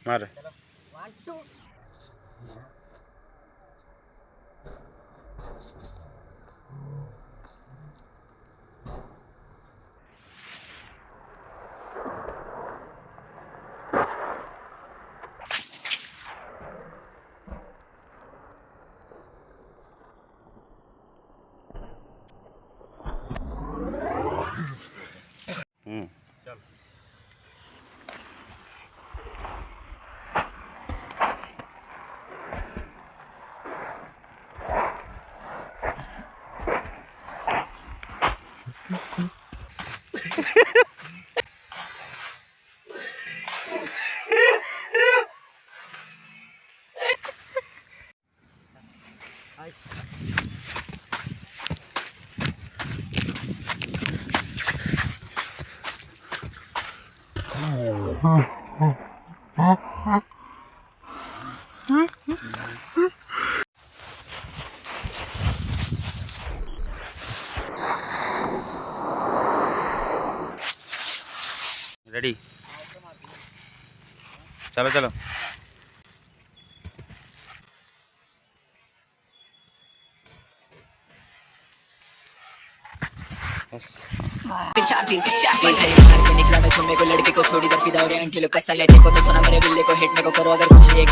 मार रेडी चलो चलो चार पीस निकला मैं तुम्हें को लड़के को छोड़ी दर फिदा और एंटी लोग पैसा लेते को तो सुना मेरे बिल्ले को हिट में को करो अगर कुछ एक